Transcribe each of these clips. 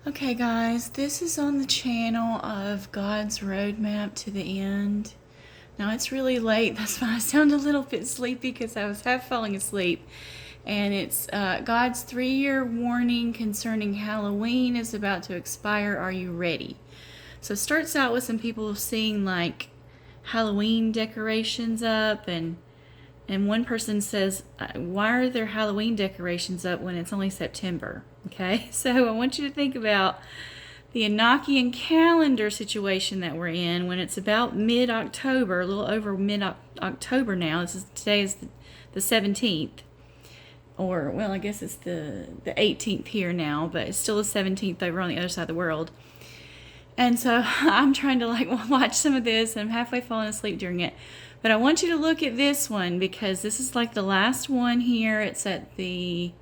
Okay guys, this is on the channel of God's Roadmap to the End. Now it's really late, that's why I sound a little bit sleepy because I was half falling asleep. And it's God's 3-year warning concerning Halloween is about to expire. Are you ready? So it starts out with some people seeing like Halloween decorations up, and one person says, why are there Halloween decorations up when it's only September? Okay, so I want you to think about the Enochian calendar situation that we're in when it's about mid-October, a little over mid-October now. Today is the 17th. Or, well, I guess it's the 18th here now, but it's still the 17th over on the other side of the world. And so I'm trying to watch some of this, and I'm halfway falling asleep during it. But I want you to look at this one because this is like the last one here. It's at the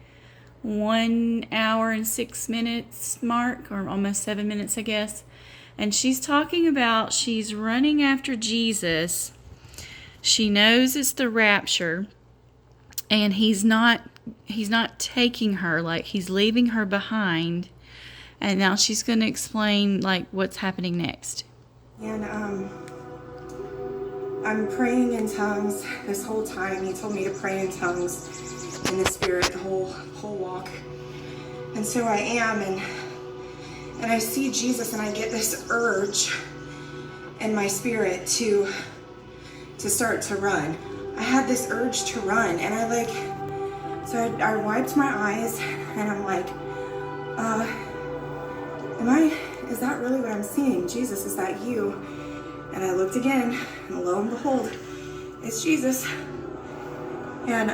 1 hour and 6 minutes mark, or almost 7 minutes, I guess. And she's talking about she's running after Jesus. She knows it's the rapture, and he's not taking her, like he's leaving her behind. And now she's going to explain like what's happening next. And I'm praying in tongues this whole time. He told me to pray in tongues in the spirit the whole walk. And so I am, and I see Jesus, and I get this urge in my spirit to start to run. I had this urge to run, and I wiped my eyes, and I'm like, is that really what I'm seeing? Jesus, is that you? And I looked again, and lo and behold, it's Jesus. And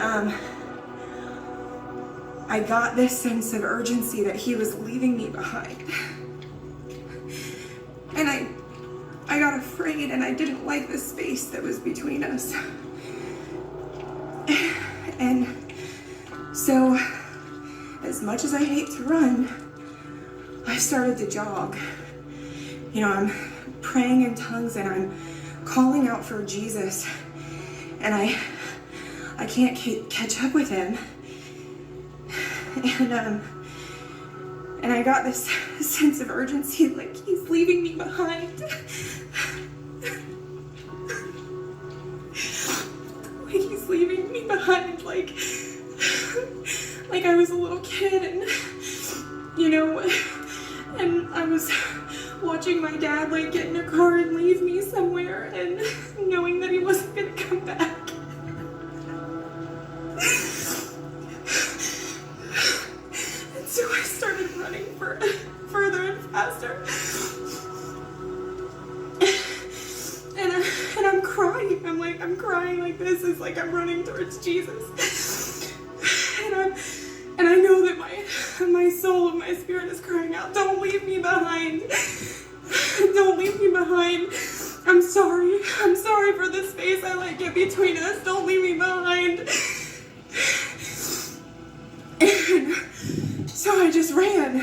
I got this sense of urgency that he was leaving me behind. And I got afraid, and I didn't like the space that was between us. And so, as much as I hate to run, I started to jog. You know, I'm praying in tongues, and I'm calling out for Jesus, and I can't catch up with him. And I got this sense of urgency, like he's leaving me behind. Like he's leaving me behind, like I was a little kid, and you know, and I was watching my dad like get in a car and leave me somewhere, and knowing that he wasn't gonna come back. And so I started running further and faster. And I'm crying. I'm crying like this. It's like I'm running towards Jesus. And I know that my soul and my spirit is crying out, don't leave me behind. Don't leave me behind. I'm sorry for the space I let get between us. Don't leave me behind. And so I just ran.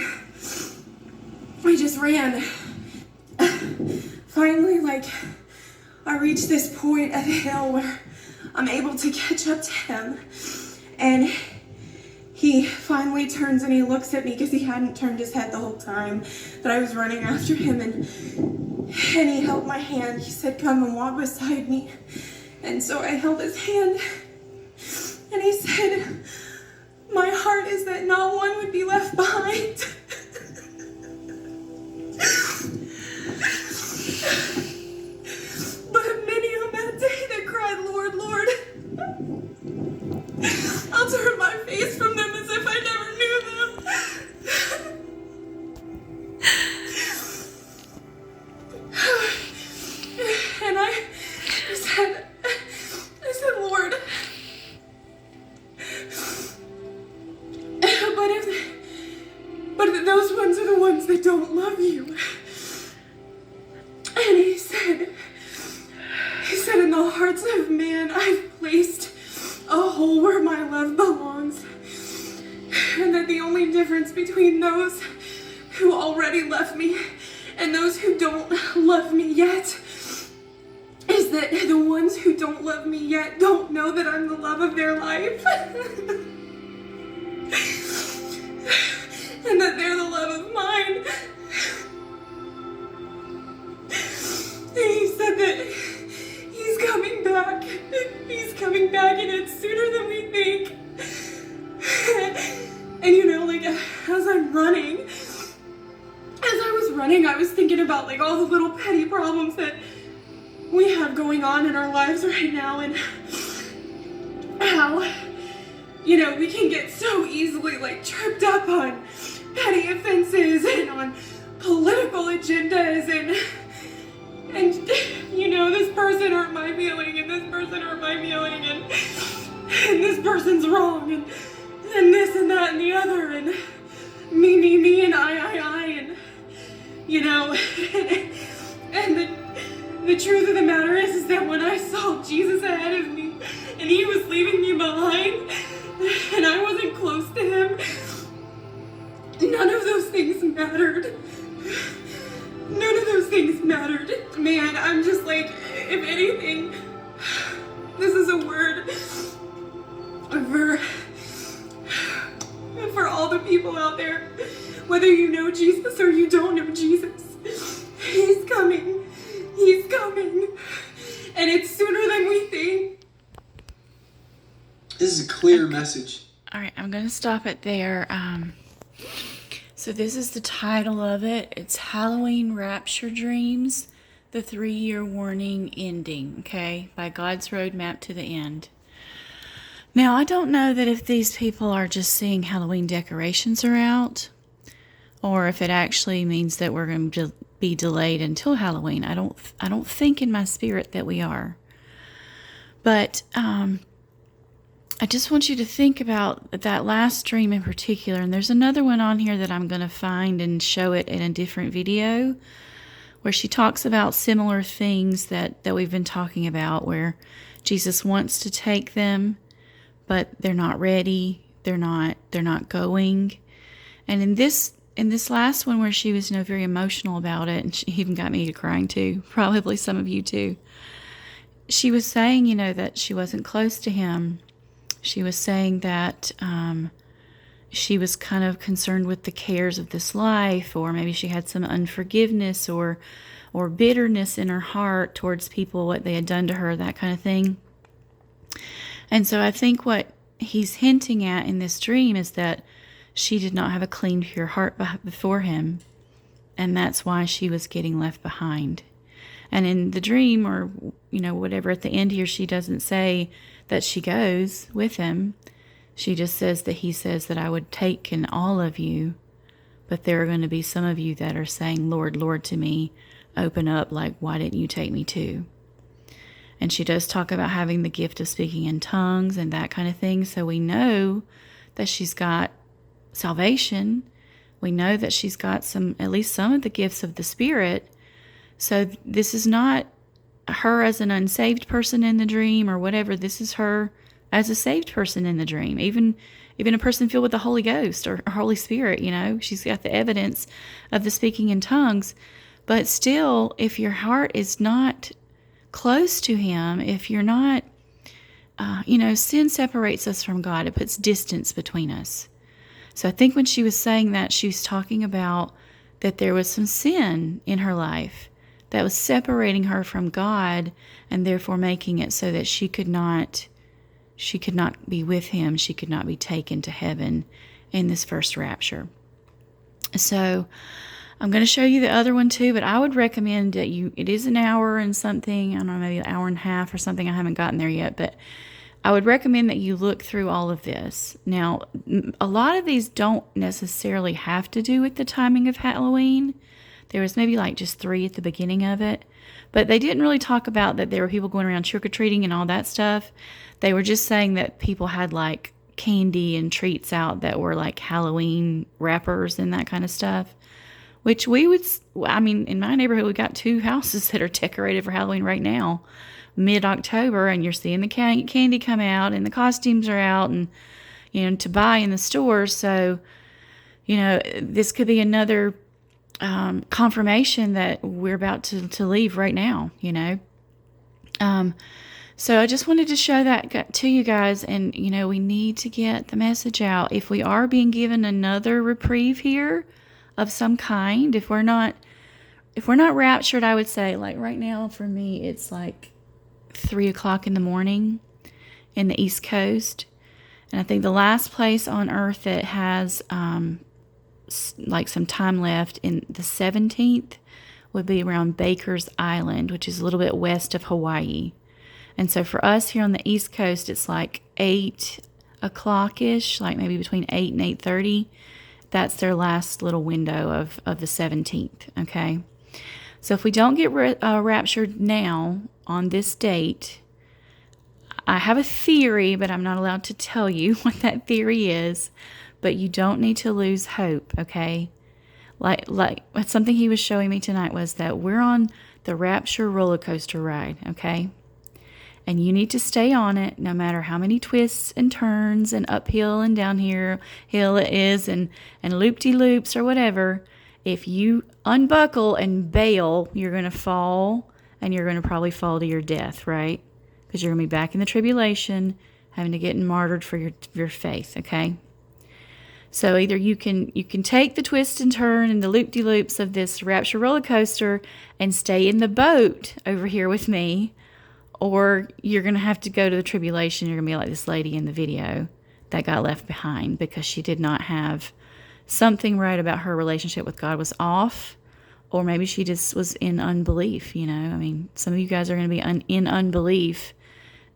Finally, I reached this point of the hill where I'm able to catch up to him. And he finally turns and he looks at me, because he hadn't turned his head the whole time that I was running after him. And he held my hand. He said, come and walk beside me. And so I held his hand. And he said, my heart is that not one would be left behind. But many on that day that cried, Lord, Lord, I'll turn my face from them as if I never knew them. And I said, Lord, but those ones are the ones that don't love you. And he said, in the hearts of man, I've placed a hole where my love belongs. And that the only difference between those who already left me and those who don't love me yet is that the ones who don't love me yet don't know that I'm the love of their life. And that they're the love of mine. as I'm running, I was thinking about like all the little petty problems that we have going on in our lives right now, and how, we can get so easily like tripped up on petty offenses and on political agendas, and this person hurt my feeling, and this person hurt my feeling, and this person's wrong, and this and that and the other, and me, and I, and and the truth of the matter is that when I saw Jesus ahead of me, and he was leaving me behind, and I wasn't close to him, none of those things mattered. None of those things mattered. Man, I'm just like, if anything, this is a word for all the people out there, whether you know Jesus or you don't know Jesus. He's coming. He's coming. And it's sooner than we think. This is a clear message. All right, I'm going to stop it there. So this is the title of it. It's Halloween Rapture Dreams, the 3-year warning ending, okay, by God's Roadmap to the End. Now, I don't know that if these people are just seeing Halloween decorations are out, or if it actually means that we're going to be delayed until Halloween. I don't think in my spirit that we are. But I just want you to think about that last dream in particular. And there's another one on here that I'm going to find and show it in a different video, where she talks about similar things that we've been talking about, where Jesus wants to take them, but they're not ready. They're not going. And in this last one, where she was, very emotional about it, and she even got me to crying too, probably some of you too. She was saying, that she wasn't close to him. She was saying that she was kind of concerned with the cares of this life, or maybe she had some unforgiveness or bitterness in her heart towards people, what they had done to her, that kind of thing. And so I think what he's hinting at in this dream is that she did not have a clean, pure heart before him, and that's why she was getting left behind. And in the dream, or whatever at the end here, she doesn't say that she goes with him. She just says that he says that I would take in all of you, but there are going to be some of you that are saying, Lord, Lord, to me. Open up, like, why didn't you take me too? And she does talk about having the gift of speaking in tongues and that kind of thing. So we know that she's got salvation. We know that she's got at least some of the gifts of the Spirit. So this is not her as an unsaved person in the dream or whatever. This is her as a saved person in the dream. Even a person filled with the Holy Ghost or Holy Spirit, she's got the evidence of the speaking in tongues. But still, if your heart is not close to him, if you're not, sin separates us from God. It puts distance between us. So I think when she was saying that, she was talking about that there was some sin in her life that was separating her from God, and therefore making it so that she could not be with him. She could not be taken to heaven in this first rapture. So I'm going to show you the other one too, but I would recommend that it is an hour and something, I don't know, maybe an hour and a half or something. I haven't gotten there yet, but I would recommend that you look through all of this. Now, a lot of these don't necessarily have to do with the timing of Halloween. There was maybe like just 3 at the beginning of it, but they didn't really talk about that there were people going around trick-or-treating and all that stuff. They were just saying that people had like candy and treats out that were like Halloween wrappers and that kind of stuff. Which in my neighborhood, we got 2 houses that are decorated for Halloween right now, mid-October, and you're seeing the candy come out, and the costumes are out, and, to buy in the stores. So, this could be another confirmation that we're about to leave right now, So I just wanted to show that to you guys, and, we need to get the message out. If we are being given another reprieve here, of some kind, if we're not raptured, I would say, like right now for me, it's like 3 o'clock in the morning in the East Coast. And I think the last place on earth that has like some time left in the 17th would be around Baker's Island, which is a little bit west of Hawaii. And so for us here on the East Coast, it's like 8 o'clock-ish, like maybe between 8 and 8:30. That's their last little window of the 17th, okay? So if we don't get raptured now on this date, I have a theory, but I'm not allowed to tell you what that theory is. But you don't need to lose hope, okay? Like something he was showing me tonight was that we're on the Rapture roller coaster ride, okay? And you need to stay on it no matter how many twists and turns and uphill and downhill it is and loop-de-loops or whatever. If you unbuckle and bail, you're going to fall, and you're going to probably fall to your death, right? Because you're going to be back in the tribulation, having to get martyred for your faith, okay? So either you can take the twist and turn and the loop-de-loops of this Rapture roller coaster and stay in the boat over here with me, or you're going to have to go to the tribulation. You're going to be like this lady in the video that got left behind because she did not have something right about her relationship with God was off, or maybe she just was in unbelief, I mean, some of you guys are going to be in unbelief,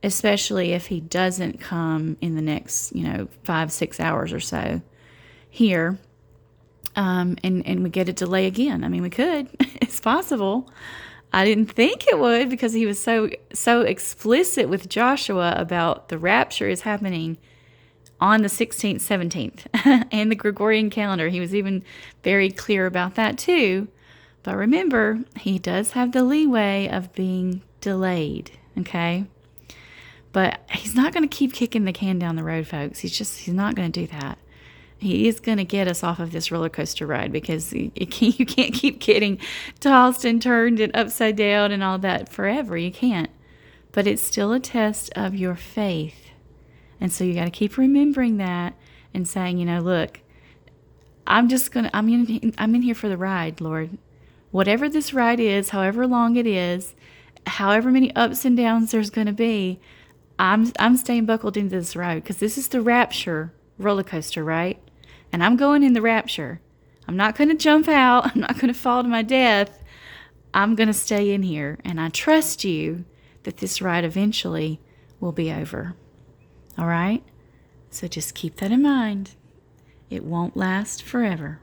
especially if he doesn't come in the next, 5-6 hours or so here, and we get a delay again. I mean, we could. It's possible. I didn't think it would because he was so explicit with Joshua about the rapture is happening on the 16th, 17th, and the Gregorian calendar. He was even very clear about that too. But remember, he does have the leeway of being delayed, okay? But he's not going to keep kicking the can down the road, folks. He's not going to do that. He is going to get us off of this roller coaster ride because you can't keep getting tossed and turned and upside down and all that forever. You can't. But it's still a test of your faith. And so you got to keep remembering that and saying, look, I'm in here for the ride, Lord. Whatever this ride is, however long it is, however many ups and downs there's going to be, I'm staying buckled into this ride because this is the Rapture roller coaster, right? And I'm going in the Rapture. I'm not going to jump out. I'm not going to fall to my death. I'm going to stay in here. And I trust you that this ride eventually will be over. All right? So just keep that in mind. It won't last forever.